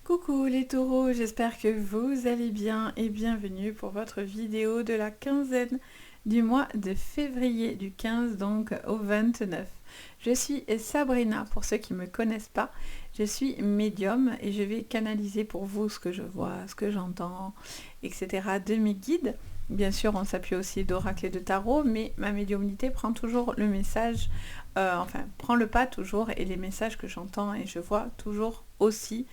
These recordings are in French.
Coucou les taureaux, j'espère que vous allez bien et bienvenue pour votre vidéo de la quinzaine du mois de février, du 15 donc au 29. Je suis Sabrina, pour ceux qui ne me connaissent pas, je suis médium et je vais canaliser pour vous ce que je vois, ce que j'entends, etc. de mes guides. Bien sûr, on s'appuie aussi d'oracle et de tarot, mais ma médiumnité prend toujours le message, prend le pas toujours, et les messages que j'entends et je vois toujours aussi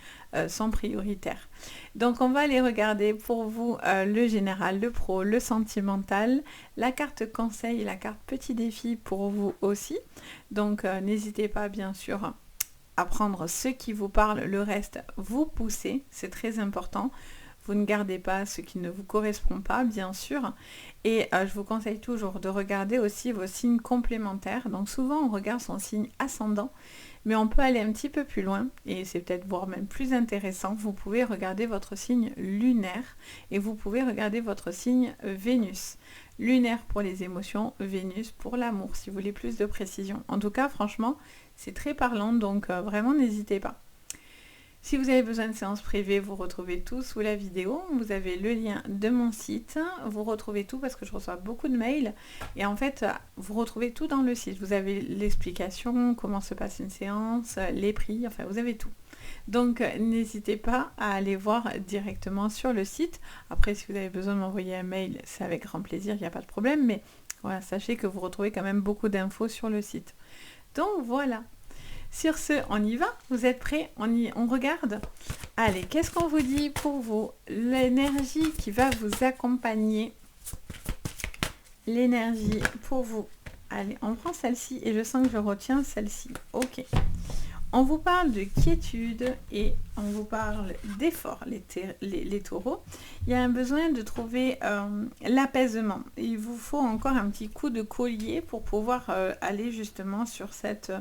sont prioritaires. Donc on va aller regarder pour vous le général, le pro, le sentimental, la carte conseil et la carte petit défi pour vous aussi. Donc n'hésitez pas bien sûr à prendre ce qui vous parle, le reste vous poussez, c'est très important. Vous ne gardez pas ce qui ne vous correspond pas, bien sûr. Et je vous conseille toujours de regarder aussi vos signes complémentaires. Donc souvent, on regarde son signe ascendant, mais on peut aller un petit peu plus loin, et c'est peut-être voire même plus intéressant. Vous pouvez regarder votre signe lunaire, et vous pouvez regarder votre signe Vénus. Lunaire pour les émotions, Vénus pour l'amour, si vous voulez plus de précision. En tout cas, franchement, c'est très parlant, donc vraiment n'hésitez pas. Si vous avez besoin de séances privées, vous retrouvez tout sous la vidéo. Vous avez le lien de mon site. Vous retrouvez tout parce que je reçois beaucoup de mails. Et en fait, vous retrouvez tout dans le site. Vous avez l'explication, comment se passe une séance, les prix, enfin vous avez tout. Donc n'hésitez pas à aller voir directement sur le site. Après, si vous avez besoin de m'envoyer un mail, c'est avec grand plaisir, il n'y a pas de problème. Mais voilà, sachez que vous retrouvez quand même beaucoup d'infos sur le site. Donc voilà. Sur ce, on y va? Vous êtes prêts? On regarde? Allez, qu'est-ce qu'on vous dit pour vous? L'énergie qui va vous accompagner. L'énergie pour vous. Allez, on prend celle-ci et je sens que je retiens celle-ci. Ok. On vous parle de quiétude et on vous parle d'effort, les taureaux. Il y a un besoin de trouver l'apaisement. Il vous faut encore un petit coup de collier pour pouvoir aller justement sur cette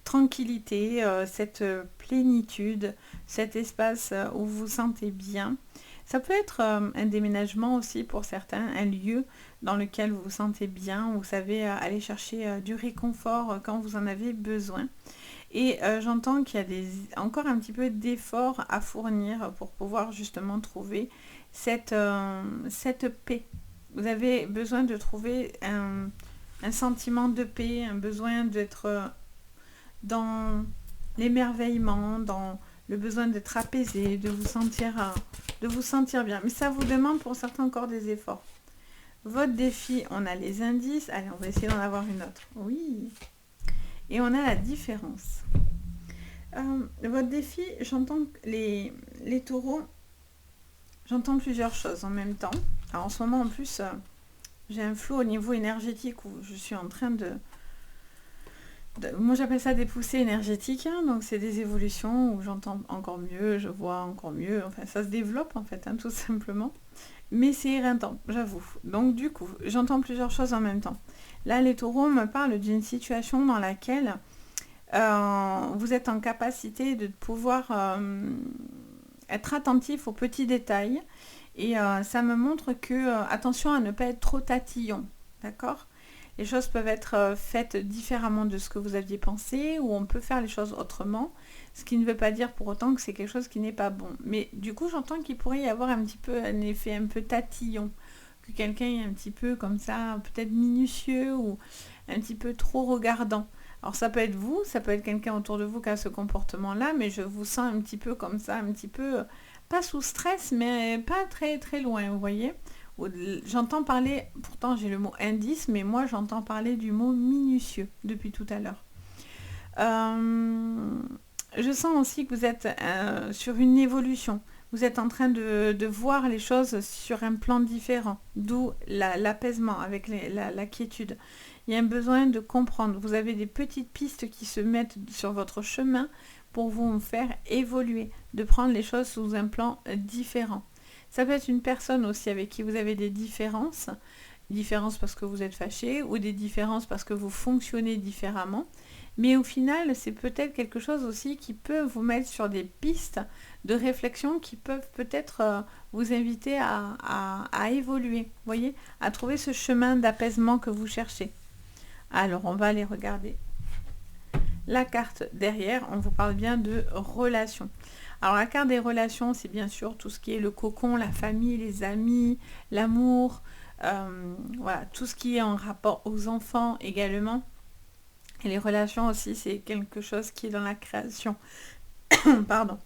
tranquillité, cette plénitude, cet espace où vous vous sentez bien. Ça peut être un déménagement aussi pour certains, un lieu dans lequel vous vous sentez bien, où vous savez aller chercher du réconfort quand vous en avez besoin. Et j'entends qu'il y a encore un petit peu d'efforts à fournir pour pouvoir justement trouver cette paix. Vous avez besoin de trouver un sentiment de paix, un besoin d'être dans l'émerveillement, dans le besoin d'être apaisé, de vous sentir bien. Mais ça vous demande pour certains encore des efforts. Votre défi, on a les indices. Allez, on va essayer d'en avoir une autre. Oui. Et on a la différence. Votre défi, j'entends les taureaux, j'entends plusieurs choses en même temps. Alors en ce moment, en plus, j'ai un flou au niveau énergétique où je suis en train moi j'appelle ça des poussées énergétiques, hein, donc c'est des évolutions où j'entends encore mieux, je vois encore mieux, enfin ça se développe en fait, hein, tout simplement. Mais c'est éreintant, j'avoue. Donc du coup, j'entends plusieurs choses en même temps. Là, les taureaux me parlent d'une situation dans laquelle vous êtes en capacité de pouvoir être attentif aux petits détails. Et ça me montre que, attention à ne pas être trop tatillon, d'accord ? Les choses peuvent être faites différemment de ce que vous aviez pensé, ou on peut faire les choses autrement, ce qui ne veut pas dire pour autant que c'est quelque chose qui n'est pas bon. Mais du coup, j'entends qu'il pourrait y avoir un petit peu un effet un peu tatillon, que quelqu'un est un petit peu comme ça, peut-être minutieux, ou un petit peu trop regardant. Alors ça peut être vous, ça peut être quelqu'un autour de vous qui a ce comportement-là, mais je vous sens un petit peu comme ça, un petit peu, pas sous stress, mais pas très très loin, vous voyez ? J'entends parler, pourtant j'ai le mot indice, mais moi j'entends parler du mot minutieux depuis tout à l'heure. Je sens aussi que vous êtes sur une évolution. Vous êtes en train de voir les choses sur un plan différent, d'où l'apaisement avec la quiétude. Il y a un besoin de comprendre. Vous avez des petites pistes qui se mettent sur votre chemin pour vous faire évoluer, de prendre les choses sous un plan différent. Ça peut être une personne aussi avec qui vous avez des différences parce que vous êtes fâché, ou des différences parce que vous fonctionnez différemment. Mais au final, c'est peut-être quelque chose aussi qui peut vous mettre sur des pistes de réflexion qui peuvent peut-être vous inviter à évoluer, vous voyez, à trouver ce chemin d'apaisement que vous cherchez. Alors, on va aller regarder la carte derrière. On vous parle bien de relation. Alors la carte des relations, c'est bien sûr tout ce qui est le cocon, la famille, les amis, l'amour, voilà, tout ce qui est en rapport aux enfants également. Et les relations aussi, c'est quelque chose qui est dans la création. Pardon.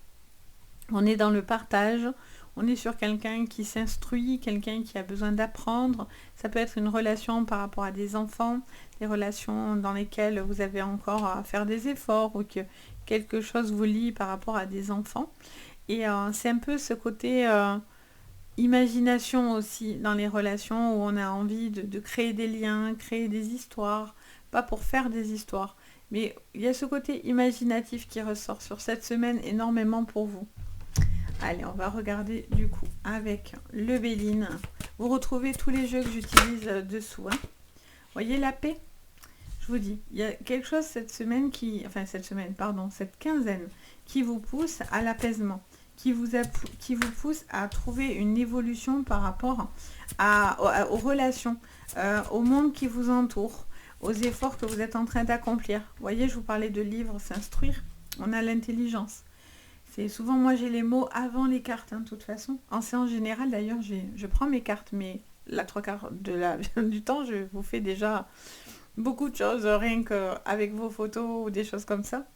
On est dans le partage, on est sur quelqu'un qui s'instruit, quelqu'un qui a besoin d'apprendre. Ça peut être une relation par rapport à des enfants, des relations dans lesquelles vous avez encore à faire des efforts ou que quelque chose vous lie par rapport à des enfants. Et c'est un peu ce côté imagination aussi dans les relations où on a envie de créer des liens, créer des histoires, pas pour faire des histoires. Mais il y a ce côté imaginatif qui ressort sur cette semaine énormément pour vous. Allez, on va regarder du coup avec le Béline. Vous retrouvez tous les jeux que j'utilise dessous. Voyez la paix? Je vous dis, il y a quelque chose cette semaine cette quinzaine, qui vous pousse à l'apaisement, qui vous pousse à trouver une évolution par rapport aux relations, au monde qui vous entoure, aux efforts que vous êtes en train d'accomplir. Vous voyez, je vous parlais de livres, s'instruire. On a l'intelligence. C'est souvent, moi j'ai les mots avant les cartes, de toute façon. En séance générale, d'ailleurs, je prends mes cartes, mais la trois quarts du temps, je vous fais déjà beaucoup de choses, rien qu'avec vos photos ou des choses comme ça.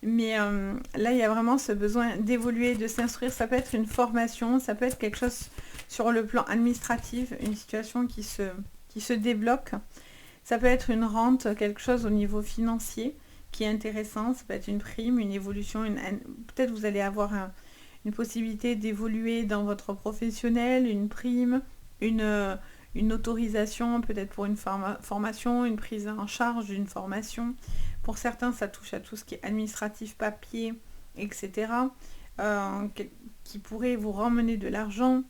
Mais là, il y a vraiment ce besoin d'évoluer, de s'instruire. Ça peut être une formation, ça peut être quelque chose sur le plan administratif, une situation qui se débloque. Ça peut être une rente, quelque chose au niveau financier qui est intéressant. Ça peut être une prime, une évolution. Peut-être vous allez avoir une possibilité d'évoluer dans votre professionnel, une prime, une autorisation, peut-être pour une formation, une prise en charge d'une formation. Pour certains, ça touche à tout ce qui est administratif, papier, etc. Qui pourrait vous ramener de l'argent.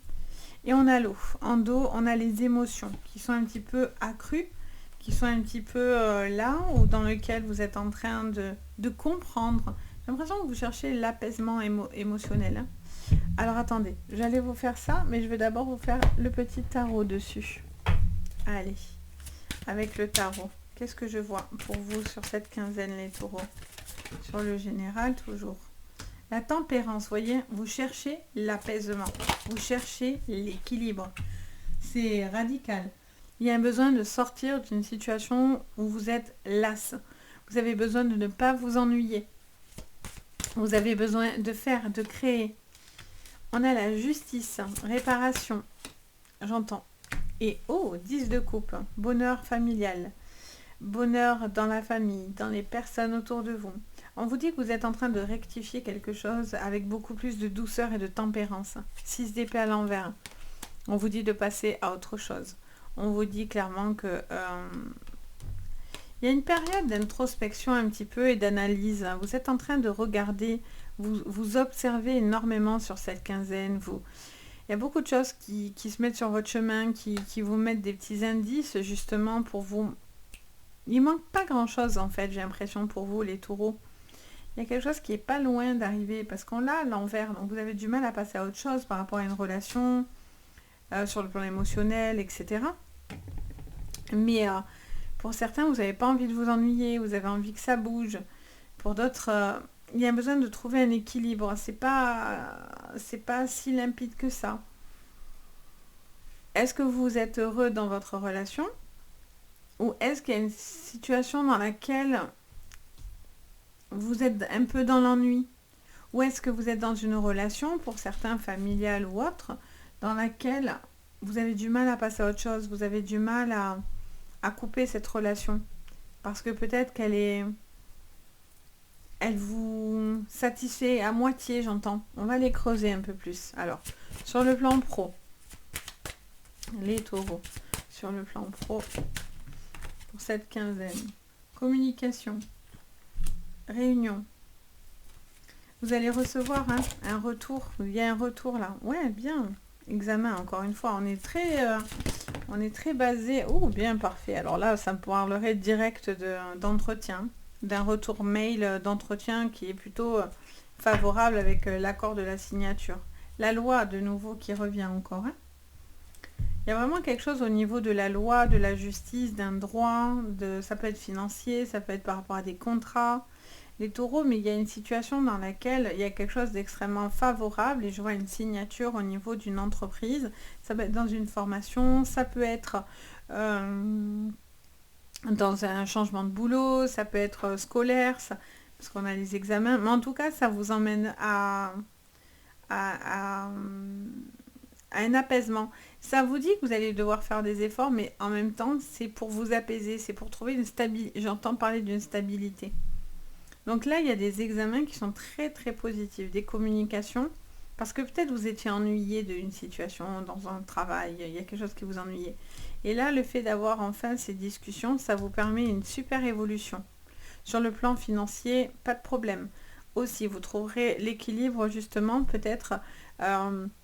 Et on a l'eau. En dos, on a les émotions qui sont un petit peu accrues, qui sont un petit peu là, ou dans lequel vous êtes en train de comprendre. J'ai l'impression que vous cherchez l'apaisement émotionnel. Alors attendez, j'allais vous faire ça, mais je vais d'abord vous faire le petit tarot dessus. Allez, avec le tarot. Qu'est-ce que je vois pour vous sur cette quinzaine, les taureaux? Sur le général, toujours. La tempérance, voyez, vous cherchez l'apaisement. Vous cherchez l'équilibre. C'est radical. Il y a un besoin de sortir d'une situation où vous êtes las. Vous avez besoin de ne pas vous ennuyer. Vous avez besoin de faire, de créer. On a la justice, réparation, j'entends. Et 10 de coupe, bonheur familial, bonheur dans la famille, dans les personnes autour de vous. On vous dit que vous êtes en train de rectifier quelque chose avec beaucoup plus de douceur et de tempérance. 6 d'épée à l'envers. On vous dit de passer à autre chose. On vous dit clairement que il y a une période d'introspection un petit peu et d'analyse. Vous êtes en train de regarder, vous observez énormément sur cette quinzaine. Il y a beaucoup de choses qui se mettent sur votre chemin, qui vous mettent des petits indices justement pour vous. Il manque pas grand-chose en fait, j'ai l'impression pour vous les taureaux. Il y a quelque chose qui est pas loin d'arriver parce qu'on l'a à l'envers. Donc vous avez du mal à passer à autre chose par rapport à une relation, sur le plan émotionnel, etc. Mais pour certains, vous n'avez pas envie de vous ennuyer, vous avez envie que ça bouge. Pour d'autres, il y a besoin de trouver un équilibre. C'est pas si limpide que ça. Est-ce que vous êtes heureux dans votre relation? Ou est-ce qu'il y a une situation dans laquelle vous êtes un peu dans l'ennui? Ou est-ce que vous êtes dans une relation, pour certains familiale ou autre, dans laquelle vous avez du mal à passer à autre chose, vous avez du mal à couper cette relation? Parce que peut-être elle vous satisfait à moitié, j'entends. On va les creuser un peu plus. Alors, sur le plan pro, les taureaux, sur le plan pro, pour cette quinzaine, communication, réunion. Vous allez recevoir un retour. Il y a un retour là. Ouais, bien. Examen, encore une fois. On est très basé. Oh, bien, parfait. Alors là, ça me parlerait direct d'entretien. D'un retour mail d'entretien qui est plutôt favorable avec l'accord de la signature. La loi, de nouveau, qui revient encore. Il y a vraiment quelque chose au niveau de la loi, de la justice, d'un droit. Ça peut être financier, ça peut être par rapport à des contrats. les taureaux, mais il y a une situation dans laquelle il y a quelque chose d'extrêmement favorable et je vois une signature au niveau d'une entreprise. Ça peut être dans une formation, ça peut être dans un changement de boulot, ça peut être scolaire, parce qu'on a les examens, mais en tout cas, ça vous emmène à, à, à un apaisement. Ça vous dit que vous allez devoir faire des efforts, mais en même temps, c'est pour vous apaiser, c'est pour trouver une stabilité. J'entends parler d'une stabilité. Donc là, il y a des examens qui sont très très positifs, des communications, parce que peut-être vous étiez ennuyé d'une situation dans un travail, il y a quelque chose qui vous ennuyait. Et là, le fait d'avoir enfin ces discussions, ça vous permet une super évolution. Sur le plan financier, pas de problème. Aussi, vous trouverez l'équilibre justement, peut-être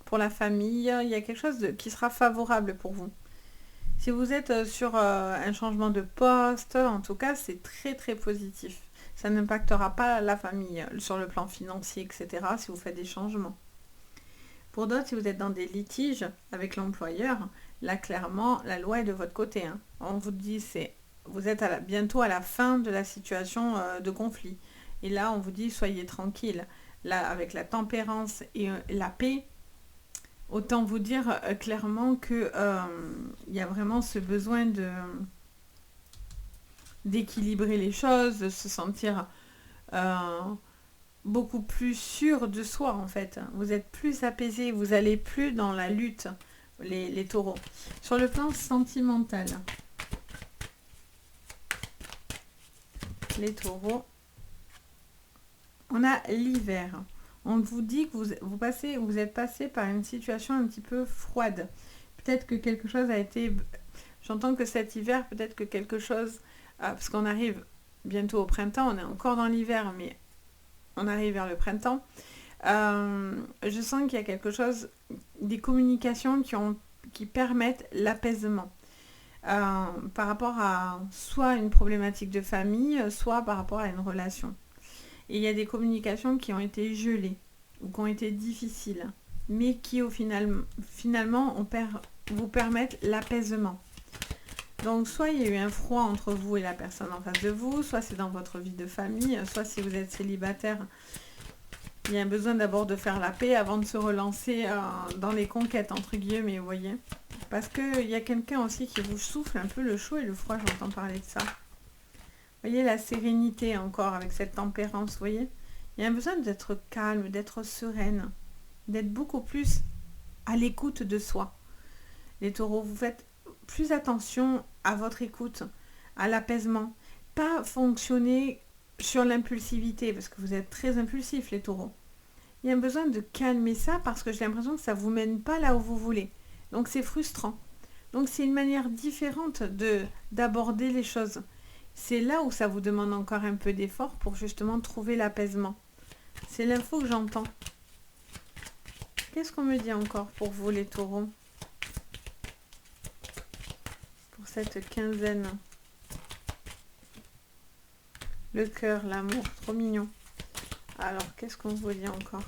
pour la famille, il y a quelque chose qui sera favorable pour vous. Si vous êtes sur un changement de poste, en tout cas, c'est très très positif. Ça n'impactera pas la famille sur le plan financier, etc. si vous faites des changements. Pour d'autres, si vous êtes dans des litiges avec l'employeur, là clairement, la loi est de votre côté. Hein. On vous dit, vous êtes bientôt à la fin de la situation de conflit. Et là, on vous dit, soyez tranquille. Là, avec la tempérance et la paix, autant vous dire clairement que y a vraiment ce besoin d'équilibrer les choses, de se sentir beaucoup plus sûr de soi en fait. Vous êtes plus apaisé, vous n'allez plus dans la lutte, les taureaux. Sur le plan sentimental, les taureaux, on a l'hiver. On vous dit que vous êtes passé par une situation un petit peu froide. Peut-être que quelque chose a été... J'entends que cet hiver, peut-être que quelque chose... parce qu'on arrive bientôt au printemps, on est encore dans l'hiver, mais on arrive vers le printemps. Je sens qu'il y a quelque chose, des communications qui permettent l'apaisement. Par rapport à soit une problématique de famille, soit par rapport à une relation. Et il y a des communications qui ont été gelées ou qui ont été difficiles, mais qui finalement vous permettent l'apaisement. Donc soit il y a eu un froid entre vous et la personne en face de vous, soit c'est dans votre vie de famille, soit si vous êtes célibataire, il y a un besoin d'abord de faire la paix avant de se relancer dans les conquêtes, entre guillemets, vous voyez. Parce qu'il y a quelqu'un aussi qui vous souffle un peu le chaud et le froid, j'entends parler de ça. Vous voyez la sérénité encore avec cette tempérance, vous voyez. Il y a un besoin d'être calme, d'être sereine, d'être beaucoup plus à l'écoute de soi. Les taureaux, vous faites plus attention à votre écoute, à l'apaisement. Pas fonctionner sur l'impulsivité, parce que vous êtes très impulsif, les taureaux. Il y a un besoin de calmer ça, parce que j'ai l'impression que ça ne vous mène pas là où vous voulez. Donc c'est frustrant. Donc c'est une manière différente d'aborder les choses. C'est là où ça vous demande encore un peu d'effort pour justement trouver l'apaisement. C'est l'info que j'entends. Qu'est-ce qu'on me dit encore pour vous, les taureaux? Pour cette quinzaine. Le cœur, l'amour, trop mignon. Alors, qu'est-ce qu'on vous dit encore?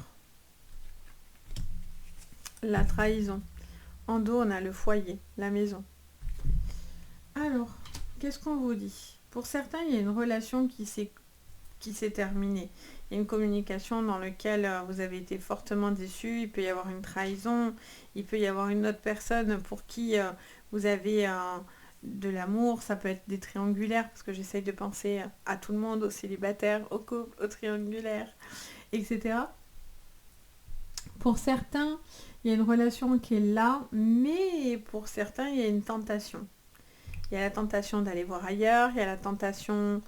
La trahison. En dos, on a le foyer, la maison. Alors, qu'est-ce qu'on vous dit? Pour certains, il y a une relation qui s'est terminée. Il y a une communication dans laquelle vous avez été fortement déçu. Il peut y avoir une trahison. Il peut y avoir une autre personne pour qui vous avez de l'amour. Ça peut être des triangulaires, parce que j'essaye de penser à tout le monde, aux célibataires, aux couples, aux triangulaires, etc. Pour certains, il y a une relation qui est là, mais pour certains, il y a une tentation. Il y a la tentation d'aller voir ailleurs, il y a la tentation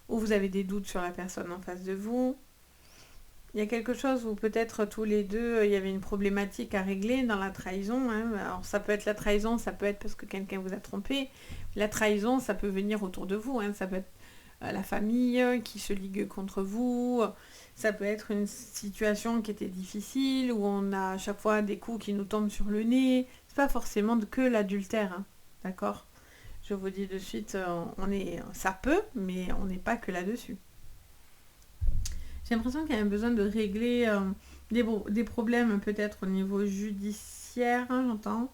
où vous avez des doutes sur la personne en face de vous. Il y a quelque chose où peut-être tous les deux, il y avait une problématique à régler dans la trahison. Hein. Alors ça peut être la trahison, ça peut être parce que quelqu'un vous a trompé. La trahison, ça peut venir autour de vous. Hein. Ça peut être la famille qui se ligue contre vous. Ça peut être une situation qui était difficile, où on a à chaque fois des coups qui nous tombent sur le nez. C'est pas forcément que l'adultère, hein. D'accord? Je vous dis de suite, ça peut, mais on n'est pas que là-dessus. J'ai l'impression qu'il y a un besoin de régler des problèmes peut-être au niveau judiciaire, hein, j'entends.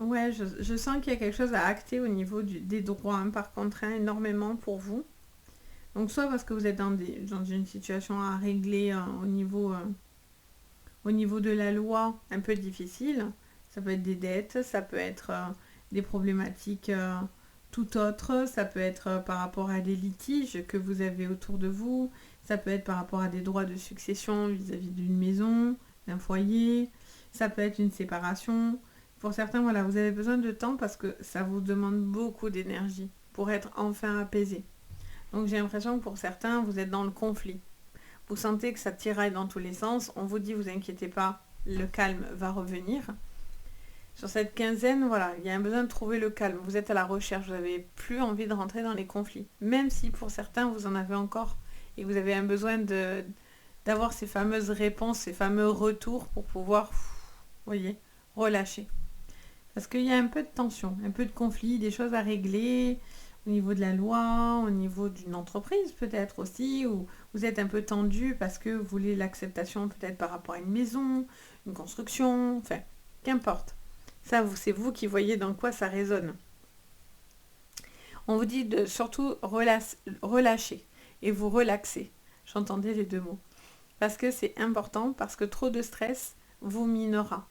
Ouais, je sens qu'il y a quelque chose à acter au niveau des droits, hein, par contre, hein, énormément pour vous. Donc soit parce que vous êtes dans une situation à régler au niveau de la loi un peu difficile. Ça peut être des dettes, ça peut être des problématiques tout autres, ça peut être par rapport à des litiges que vous avez autour de vous, ça peut être par rapport à des droits de succession vis-à-vis d'une maison, d'un foyer, ça peut être une séparation. Pour certains, voilà, vous avez besoin de temps parce que ça vous demande beaucoup d'énergie pour être enfin apaisé. Donc j'ai l'impression que pour certains, vous êtes dans le conflit. Vous sentez que ça tiraille dans tous les sens. On vous dit, vous inquiétez pas, le calme va revenir. Sur cette quinzaine, voilà, il y a un besoin de trouver le calme. Vous êtes à la recherche, vous n'avez plus envie de rentrer dans les conflits. Même si pour certains, vous en avez encore. Et vous avez un besoin d'avoir ces fameuses réponses, ces fameux retours pour pouvoir, vous voyez, relâcher. Parce qu'il y a un peu de tension, un peu de conflit, des choses à régler au niveau de la loi, au niveau d'une entreprise peut-être aussi, où vous êtes un peu tendu parce que vous voulez l'acceptation peut-être par rapport à une maison, une construction, enfin, qu'importe. Ça, c'est vous qui voyez dans quoi ça résonne. On vous dit de surtout relâcher et vous relaxer. J'entendais les deux mots. Parce que c'est important, parce que trop de stress vous minera.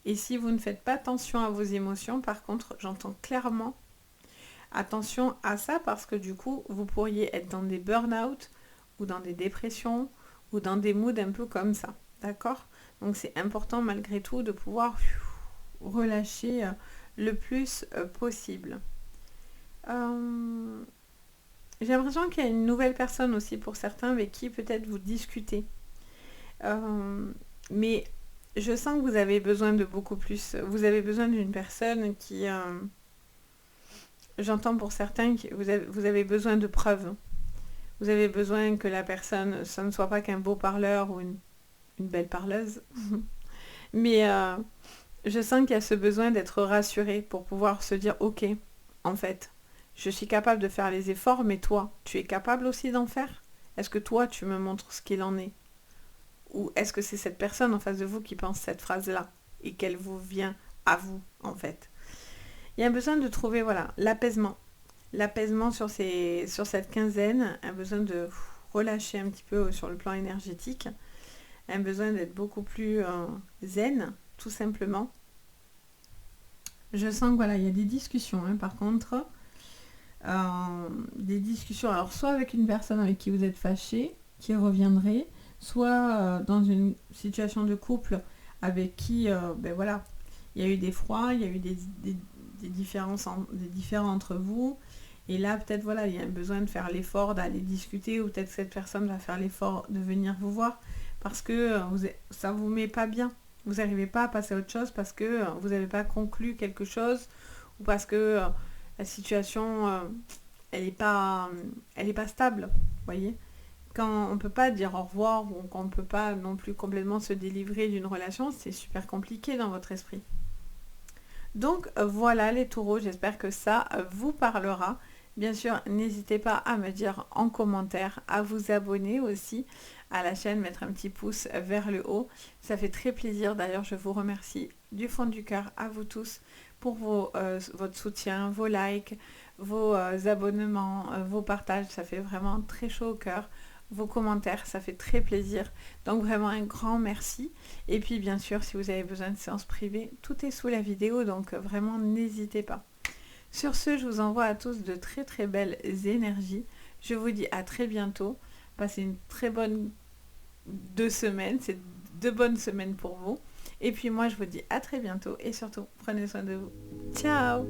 Et si vous ne faites pas attention à vos émotions, par contre, j'entends clairement attention à ça parce que du coup, vous pourriez être dans des burn-out ou dans des dépressions ou dans des moods un peu comme ça. D'accord? Donc c'est important malgré tout de pouvoir relâcher le plus possible. J'ai l'impression qu'il y a une nouvelle personne aussi pour certains avec qui peut-être vous discutez. Mais je sens que vous avez besoin de beaucoup plus. Vous avez besoin d'une personne qui... j'entends pour certains que vous avez besoin de preuves. Vous avez besoin que la personne, ça ne soit pas qu'un beau parleur ou une belle parleuse. Mais je sens qu'il y a ce besoin d'être rassuré pour pouvoir se dire, ok, en fait, je suis capable de faire les efforts, mais toi, tu es capable aussi d'en faire? Est-ce que toi, tu me montres ce qu'il en est? Ou est-ce que c'est cette personne en face de vous qui pense cette phrase-là et qu'elle vous vient à vous, en fait? Il y a un besoin de trouver, voilà, l'apaisement. L'apaisement sur cette quinzaine, un besoin de relâcher un petit peu sur le plan énergétique, un besoin d'être beaucoup plus zen, tout simplement. Je sens que voilà, il y a des discussions, hein, par contre. Des discussions, alors soit avec une personne avec qui vous êtes fâché, qui reviendrait, soit dans une situation de couple avec qui, ben voilà, il y a eu des froids, il y a eu des différences, des différends entre vous. Et là, peut-être, voilà, il y a un besoin de faire l'effort d'aller discuter, ou peut-être cette personne va faire l'effort de venir vous voir, parce que ça vous met pas bien. Vous n'arrivez pas à passer à autre chose parce que vous n'avez pas conclu quelque chose, ou parce que la situation, elle n'est pas stable, vous voyez. Quand on ne peut pas dire au revoir, ou qu'on ne peut pas non plus complètement se délivrer d'une relation, c'est super compliqué dans votre esprit. Donc voilà les taureaux, j'espère que ça vous parlera. Bien sûr, n'hésitez pas à me dire en commentaire, à vous abonner aussi à la chaîne, mettre un petit pouce vers le haut. Ça fait très plaisir. D'ailleurs, je vous remercie du fond du cœur à vous tous pour votre soutien, vos likes, vos abonnements, vos partages. Ça fait vraiment très chaud au cœur. Vos commentaires, ça fait très plaisir. Donc vraiment un grand merci. Et puis bien sûr, si vous avez besoin de séances privées, tout est sous la vidéo, donc vraiment n'hésitez pas. Sur ce, je vous envoie à tous de très très belles énergies. Je vous dis à très bientôt. Passez une très bonne 2 semaines. C'est 2 bonnes semaines pour vous. Et puis moi, je vous dis à très bientôt. Et surtout, prenez soin de vous. Ciao!